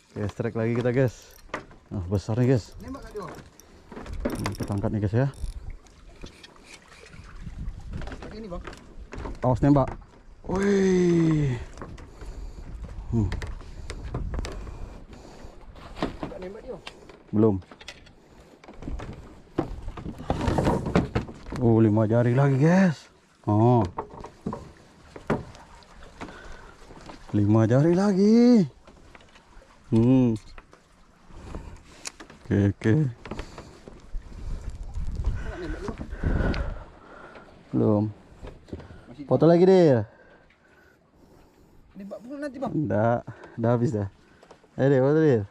Oke, strike lagi kita guys. Nah, besar nih guys. Nembak gak dia? Kita angkat nih guys ya. Pakai ini bang. Awas nembak. Wih. Gak nembak dia. Belum. Oh, 5 jari lagi guys. Oh, 5 jari lagi. Oke. Gak nembak dia. Belum. Masih Foto lagi deh. nembak pun nanti bang. Udah habis dah. Ayo deh, foto deh.